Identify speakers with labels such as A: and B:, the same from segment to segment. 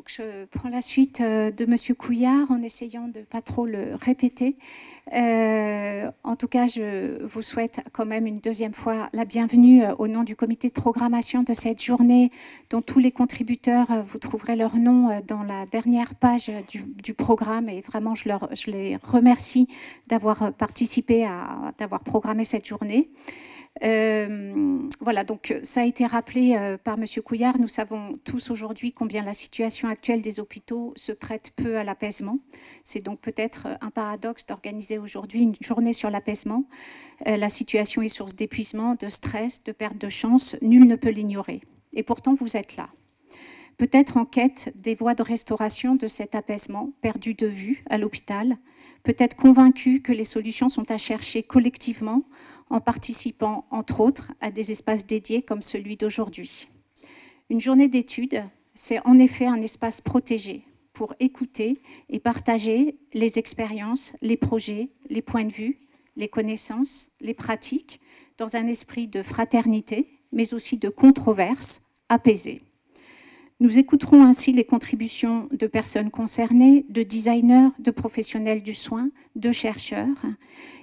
A: donc je prends la suite de Monsieur Couillard en essayant de ne pas trop le répéter. En tout cas, je vous souhaite quand même une deuxième fois la bienvenue au nom du comité de programmation de cette journée, dont tous les contributeurs, vous trouverez leur nom dans la dernière page du programme. Et vraiment, je les remercie d'avoir participé, d'avoir programmé cette journée. Voilà, donc ça a été rappelé par Monsieur Couillard. Nous savons tous aujourd'hui combien la situation actuelle des hôpitaux se prête peu à l'apaisement. C'est donc peut-être un paradoxe d'organiser aujourd'hui une journée sur l'apaisement. La situation est source d'épuisement, de stress, de perte de chance. Nul ne peut l'ignorer. Et pourtant, vous êtes là. Peut-être en quête des voies de restauration de cet apaisement perdu de vue à l'hôpital. Peut-être convaincu que les solutions sont à chercher collectivement en participant, entre autres, à des espaces dédiés comme celui d'aujourd'hui. Une journée d'études, c'est en effet un espace protégé pour écouter et partager les expériences, les projets, les points de vue, les connaissances, les pratiques, dans un esprit de fraternité, mais aussi de controverse apaisée. Nous écouterons ainsi les contributions de personnes concernées, de designers, de professionnels du soin, de chercheurs,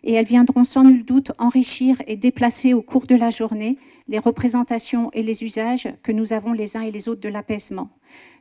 A: et elles viendront sans nul doute enrichir et déplacer au cours de la journée les représentations et les usages que nous avons les uns et les autres de l'apaisement.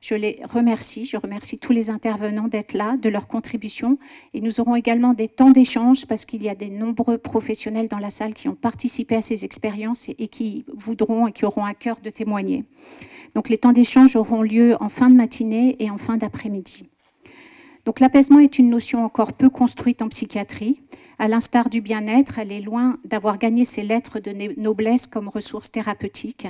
A: Je remercie tous les intervenants d'être là, de leurs contributions, et nous aurons également des temps d'échange parce qu'il y a de nombreux professionnels dans la salle qui ont participé à ces expériences et qui voudront et qui auront à cœur de témoigner. Donc les temps d'échange auront lieu en fin de matinée et en fin d'après-midi. Donc l'apaisement est une notion encore peu construite en psychiatrie. À l'instar du bien-être, elle est loin d'avoir gagné ses lettres de noblesse comme ressource thérapeutique.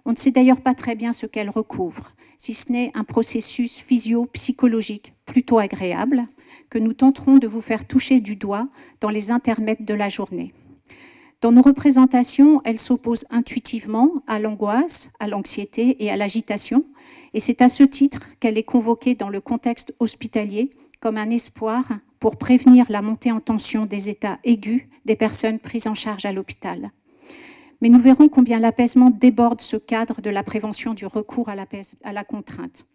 A: On ne sait d'ailleurs pas très bien ce qu'elle recouvre, si ce n'est un processus physio-psychologique plutôt agréable que nous tenterons de vous faire toucher du doigt dans les intermèdes de la journée. Dans nos représentations, elle s'oppose intuitivement à l'angoisse, à l'anxiété et à l'agitation, et c'est à ce titre qu'elle est convoquée dans le contexte hospitalier comme un espoir pour prévenir la montée en tension des états aigus des personnes prises en charge à l'hôpital. Mais nous verrons combien l'apaisement déborde ce cadre de la prévention du recours à la contrainte.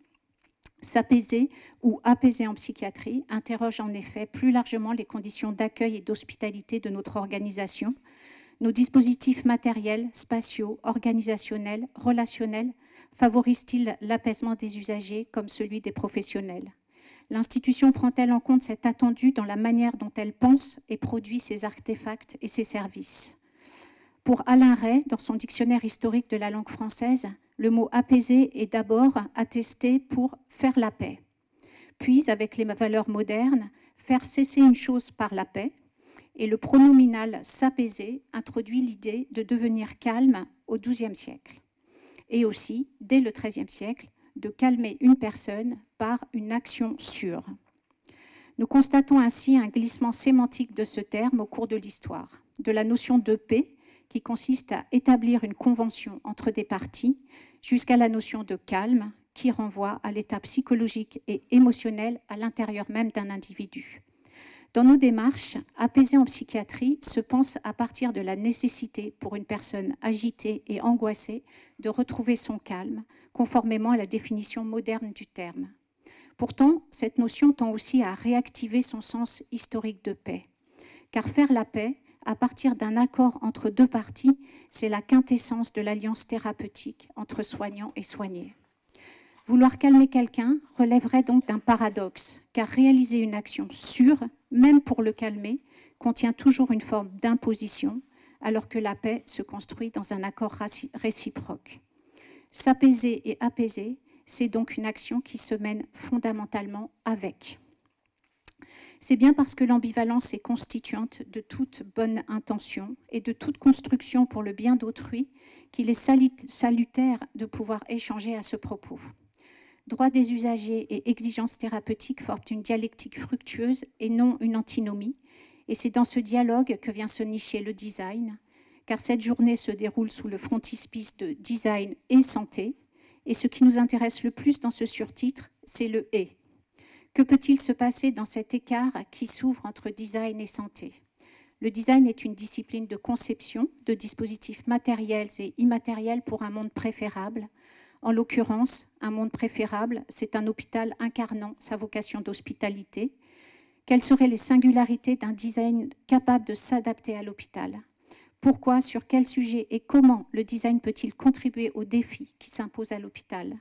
A: S'apaiser ou apaiser en psychiatrie interroge en effet plus largement les conditions d'accueil et d'hospitalité de notre organisation, nos dispositifs matériels, spatiaux, organisationnels, relationnels favorisent-ils l'apaisement des usagers comme celui des professionnels? L'institution prend-elle en compte cet attendu dans la manière dont elle pense et produit ses artefacts et ses services? Pour Alain Ray, dans son dictionnaire historique de la langue française, le mot « apaiser » est d'abord attesté pour « faire la paix ». Puis, avec les valeurs modernes, faire cesser une chose par la paix, et le pronominal « s'apaiser » introduit l'idée de devenir calme au XIIe siècle. Et aussi, dès le XIIIe siècle, de calmer une personne par une action sûre. Nous constatons ainsi un glissement sémantique de ce terme au cours de l'histoire, de la notion de paix, qui consiste à établir une convention entre des parties, jusqu'à la notion de calme, qui renvoie à l'état psychologique et émotionnel à l'intérieur même d'un individu. Dans nos démarches, apaiser en psychiatrie se pense à partir de la nécessité pour une personne agitée et angoissée de retrouver son calme, conformément à la définition moderne du terme. Pourtant, cette notion tend aussi à réactiver son sens historique de paix. Car faire la paix, à partir d'un accord entre deux parties, c'est la quintessence de l'alliance thérapeutique entre soignant et soigné. Vouloir calmer quelqu'un relèverait donc d'un paradoxe, car réaliser une action sûre, même pour le calmer, contient toujours une forme d'imposition, alors que la paix se construit dans un accord réciproque. S'apaiser et apaiser, c'est donc une action qui se mène fondamentalement avec. C'est bien parce que l'ambivalence est constituante de toute bonne intention et de toute construction pour le bien d'autrui qu'il est salutaire de pouvoir échanger à ce propos. Droit des usagers et exigences thérapeutiques forment une dialectique fructueuse et non une antinomie, et c'est dans ce dialogue que vient se nicher le design, car cette journée se déroule sous le frontispice de design et santé, et ce qui nous intéresse le plus dans ce surtitre, c'est le « et ». Que peut-il se passer dans cet écart qui s'ouvre entre design et santé? Le design est une discipline de conception de dispositifs matériels et immatériels pour un monde préférable, En l'occurrence, un monde préférable, c'est un hôpital incarnant sa vocation d'hospitalité. Quelles seraient les singularités d'un design capable de s'adapter à l'hôpital? Pourquoi, sur quel sujet et comment le design peut-il contribuer aux défis qui s'imposent à l'hôpital?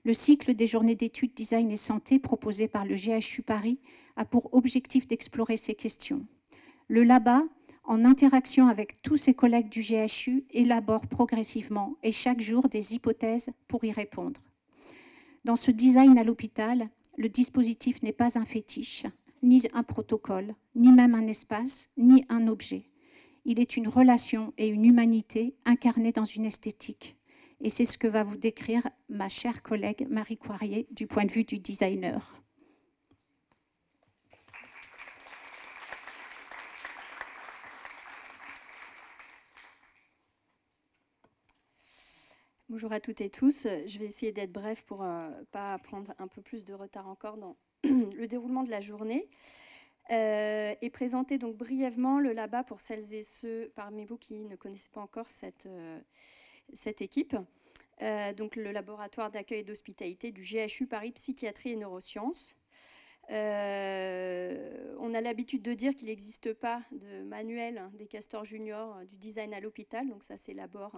A: Le cycle des journées d'études design et santé proposé par le GHU Paris a pour objectif d'explorer ces questions. Le LABA, en interaction avec tous ses collègues du GHU, élabore progressivement et chaque jour des hypothèses pour y répondre. Dans ce design à l'hôpital, le dispositif n'est pas un fétiche, ni un protocole, ni même un espace, ni un objet. Il est une relation et une humanité incarnées dans une esthétique. Et c'est ce que va vous décrire ma chère collègue Marie Coirier du point de vue du designer.
B: Bonjour à toutes et tous. Je vais essayer d'être bref pour ne pas prendre un peu plus de retard encore dans le déroulement de la journée. Et présenter donc brièvement le LABA pour celles et ceux parmi vous qui ne connaissaient pas encore cette équipe. Donc le laboratoire d'accueil et d'hospitalité du GHU Paris Psychiatrie et Neurosciences. On a l'habitude de dire qu'il n'existe pas de manuel des castors juniors du design à l'hôpital, donc ça s'élabore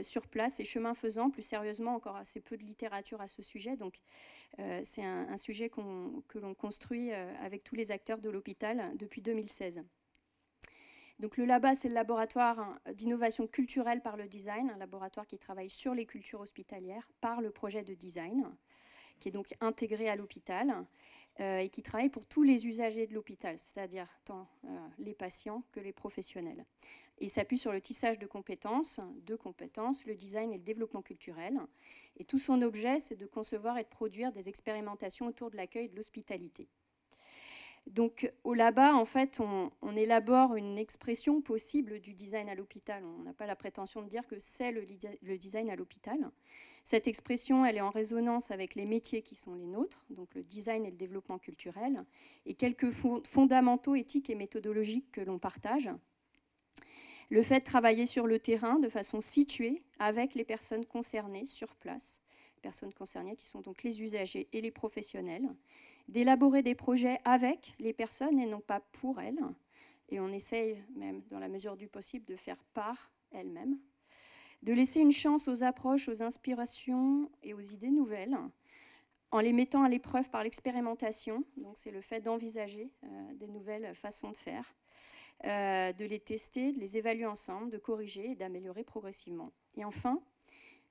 B: sur place, et chemin faisant, plus sérieusement, encore assez peu de littérature à ce sujet, donc c'est un sujet que l'on construit avec tous les acteurs de l'hôpital depuis 2016. Donc le LABA, c'est le laboratoire d'innovation culturelle par le design, un laboratoire qui travaille sur les cultures hospitalières par le projet de design, qui est donc intégré à l'hôpital et qui travaille pour tous les usagers de l'hôpital, c'est-à-dire tant les patients que les professionnels. Et il s'appuie sur le tissage de compétences, le design et le développement culturel. Et tout son objet, c'est de concevoir et de produire des expérimentations autour de l'accueil et de l'hospitalité. Donc au LABA, en fait, on élabore une expression possible du design à l'hôpital. On n'a pas la prétention de dire que c'est le design à l'hôpital. Cette expression, elle est en résonance avec les métiers qui sont les nôtres, donc le design et le développement culturel, et quelques fondamentaux éthiques et méthodologiques que l'on partage. Le fait de travailler sur le terrain de façon située avec les personnes concernées sur place, les personnes concernées qui sont donc les usagers et les professionnels, d'élaborer des projets avec les personnes et non pas pour elles, et on essaye même dans la mesure du possible de faire par elles-mêmes, de laisser une chance aux approches, aux inspirations et aux idées nouvelles, en les mettant à l'épreuve par l'expérimentation, donc c'est le fait d'envisager des nouvelles façons de faire, de les tester, de les évaluer ensemble, de corriger et d'améliorer progressivement. Et enfin,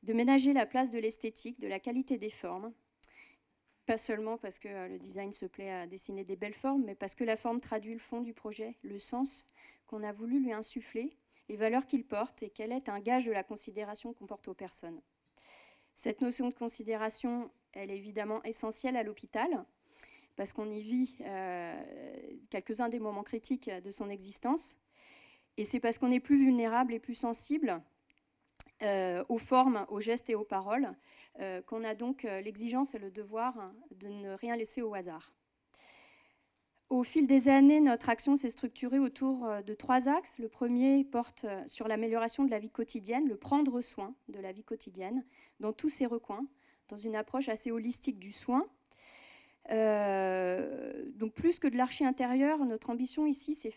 B: de ménager la place de l'esthétique, de la qualité des formes, pas seulement parce que le design se plaît à dessiner des belles formes, mais parce que la forme traduit le fond du projet, le sens qu'on a voulu lui insuffler, les valeurs qu'il porte et qu'elle est un gage de la considération qu'on porte aux personnes. Cette notion de considération, elle est évidemment essentielle à l'hôpital, parce qu'on y vit quelques-uns des moments critiques de son existence. Et c'est parce qu'on est plus vulnérable et plus sensible aux formes, aux gestes et aux paroles, qu'on a donc l'exigence et le devoir de ne rien laisser au hasard. Au fil des années, notre action s'est structurée autour de 3 axes. Le premier porte sur l'amélioration de la vie quotidienne, le prendre soin de la vie quotidienne, dans tous ses recoins, dans une approche assez holistique du soin. Donc plus que de l'archi intérieur, notre ambition ici, c'est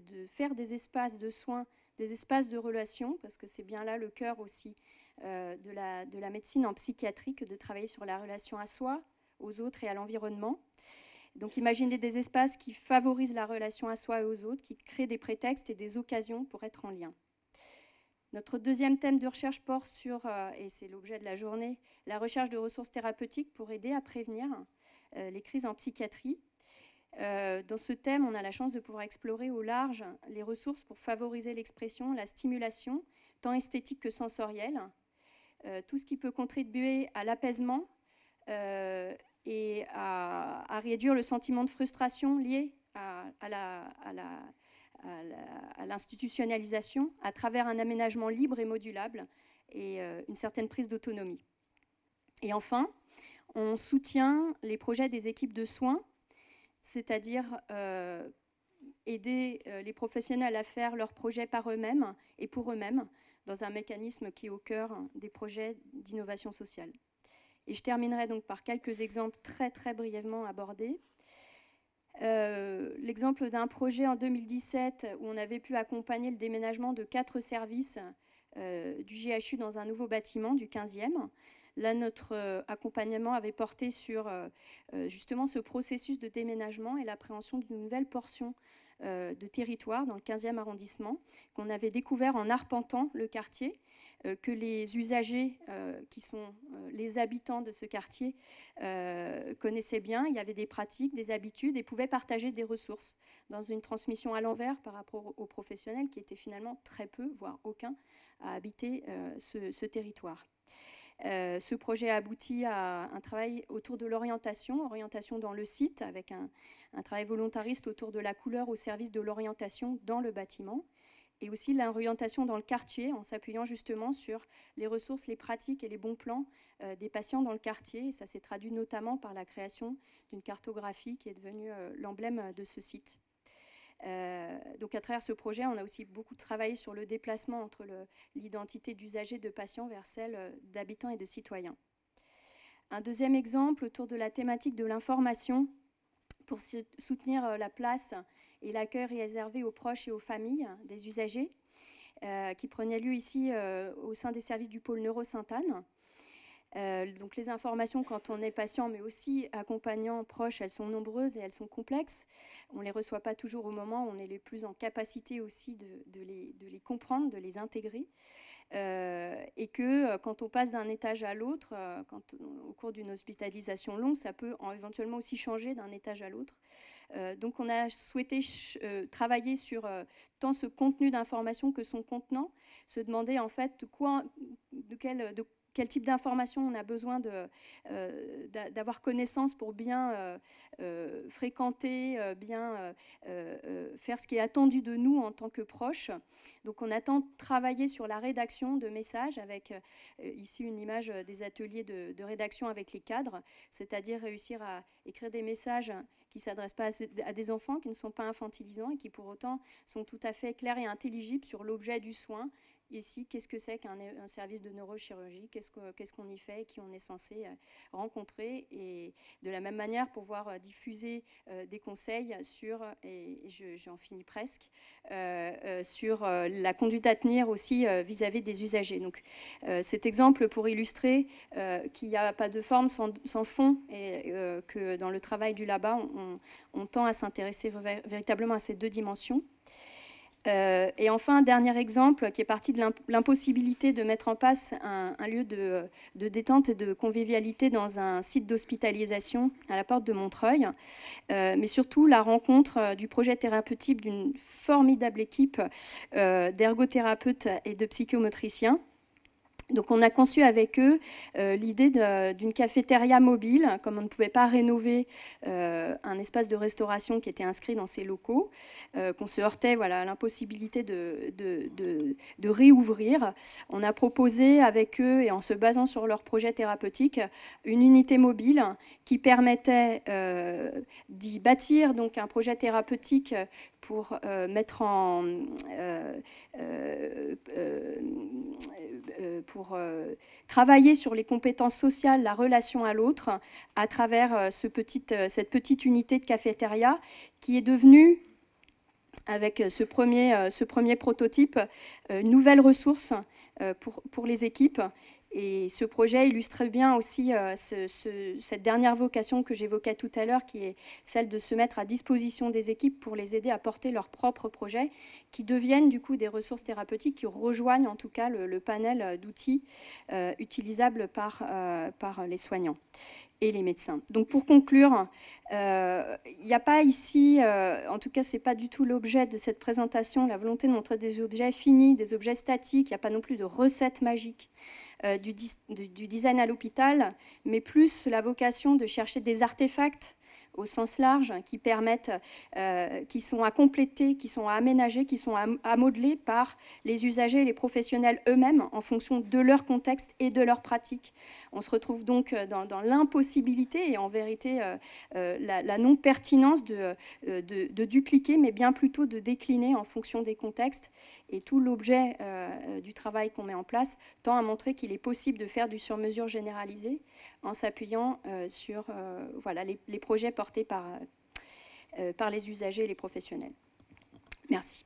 B: de faire des espaces de soins, des espaces de relation, parce que c'est bien là le cœur aussi de la médecine en psychiatrie, que de travailler sur la relation à soi, aux autres et à l'environnement. Donc imaginez des espaces qui favorisent la relation à soi et aux autres, qui créent des prétextes et des occasions pour être en lien. Notre deuxième thème de recherche porte sur, et c'est l'objet de la journée, la recherche de ressources thérapeutiques pour aider à prévenir les crises en psychiatrie. Dans ce thème, on a la chance de pouvoir explorer au large les ressources pour favoriser l'expression, la stimulation, tant esthétique que sensorielle, tout ce qui peut contribuer à l'apaisement et à réduire le sentiment de frustration lié à l'institutionnalisation à travers un aménagement libre et modulable et une certaine prise d'autonomie. Et enfin, on soutient les projets des équipes de soins, c'est-à-dire aider les professionnels à faire leurs projets par eux-mêmes et pour eux-mêmes, dans un mécanisme qui est au cœur des projets d'innovation sociale. Et je terminerai donc par quelques exemples très très brièvement abordés. L'exemple d'un projet en 2017 où on avait pu accompagner le déménagement de 4 services du GHU dans un nouveau bâtiment du 15e. Là, notre accompagnement avait porté sur justement ce processus de déménagement et l'appréhension d'une nouvelle portion de territoire dans le 15e arrondissement, qu'on avait découvert en arpentant le quartier, que les usagers qui sont les habitants de ce quartier connaissaient bien. Il y avait des pratiques, des habitudes et pouvaient partager des ressources dans une transmission à l'envers par rapport aux professionnels qui étaient finalement très peu, voire aucun, à habiter ce territoire. Ce projet a abouti à un travail autour de l'orientation dans le site, avec un travail volontariste autour de la couleur au service de l'orientation dans le bâtiment, et aussi l'orientation dans le quartier, en s'appuyant justement sur les ressources, les pratiques et les bons plans des patients dans le quartier. Et ça s'est traduit notamment par la création d'une cartographie qui est devenue l'emblème de ce site. Donc à travers ce projet, on a aussi beaucoup travaillé sur le déplacement entre l'identité d'usager de patients vers celle d'habitants et de citoyens. Un deuxième exemple autour de la thématique de l'information pour soutenir la place et l'accueil réservé aux proches et aux familles des usagers, qui prenait lieu ici au sein des services du pôle Neuro Sainte-Anne. Donc les informations quand on est patient mais aussi accompagnant proche, elles sont nombreuses et elles sont complexes. On ne les reçoit pas toujours au moment où on est les plus en capacité aussi de les comprendre, de les intégrer. Et que quand on passe d'un étage à l'autre, au cours d'une hospitalisation longue, ça peut éventuellement aussi changer d'un étage à l'autre. Donc on a souhaité travailler sur tant ce contenu d'information que son contenant, se demander en fait de quel type d'information on a besoin d'avoir connaissance pour bien fréquenter, bien faire ce qui est attendu de nous en tant que proches. Donc on a travaillé sur la rédaction de messages avec ici une image des ateliers de rédaction avec les cadres, c'est-à-dire réussir à écrire des messages qui ne s'adressent pas à des enfants, qui ne sont pas infantilisants et qui pour autant sont tout à fait clairs et intelligibles sur l'objet du soin. Ici, qu'est-ce que c'est qu'un service de neurochirurgie, qu'est-ce qu'on y fait, qui on est censé rencontrer, et de la même manière pouvoir diffuser des conseils sur, et j'en finis presque, sur la conduite à tenir aussi vis-à-vis des usagers. Donc cet exemple pour illustrer qu'il n'y a pas de forme sans fond, et que dans le travail du LABA, on tend à s'intéresser véritablement à ces deux dimensions. Et enfin, un dernier exemple qui est parti de l'impossibilité de mettre en place un lieu de détente et de convivialité dans un site d'hospitalisation à la porte de Montreuil, mais surtout la rencontre du projet thérapeutique d'une formidable équipe d'ergothérapeutes et de psychomotriciens. Donc on a conçu avec eux l'idée d'une cafétéria mobile, comme on ne pouvait pas rénover un espace de restauration qui était inscrit dans ces locaux, qu'on se heurtait à l'impossibilité de réouvrir. On a proposé avec eux, et en se basant sur leur projet thérapeutique, une unité mobile qui permettait d'y bâtir donc un projet thérapeutique pour mettre en pour travailler sur les compétences sociales, la relation à l'autre, à travers cette petite unité de cafétéria qui est devenue, avec ce premier prototype, une nouvelle ressource pour les équipes. Et ce projet illustrait bien aussi cette dernière vocation que j'évoquais tout à l'heure, qui est celle de se mettre à disposition des équipes pour les aider à porter leurs propres projets, qui deviennent du coup des ressources thérapeutiques, qui rejoignent en tout cas le panel d'outils utilisables par les soignants et les médecins. Donc pour conclure, il n'y a pas ici, en tout cas ce n'est pas du tout l'objet de cette présentation, la volonté de montrer des objets finis, des objets statiques, il n'y a pas non plus de recettes magiques du design à l'hôpital, mais plus la vocation de chercher des artefacts au sens large, qui permettent, qui sont à compléter, qui sont à aménager, qui sont à modeler par les usagers et les professionnels eux-mêmes en fonction de leur contexte et de leur pratique. On se retrouve donc dans l'impossibilité et en vérité la non-pertinence de dupliquer, mais bien plutôt de décliner en fonction des contextes. Et tout l'objet du travail qu'on met en place tend à montrer qu'il est possible de faire du sur-mesure généralisé en s'appuyant sur voilà, les projets portés par les usagers et les professionnels. Merci.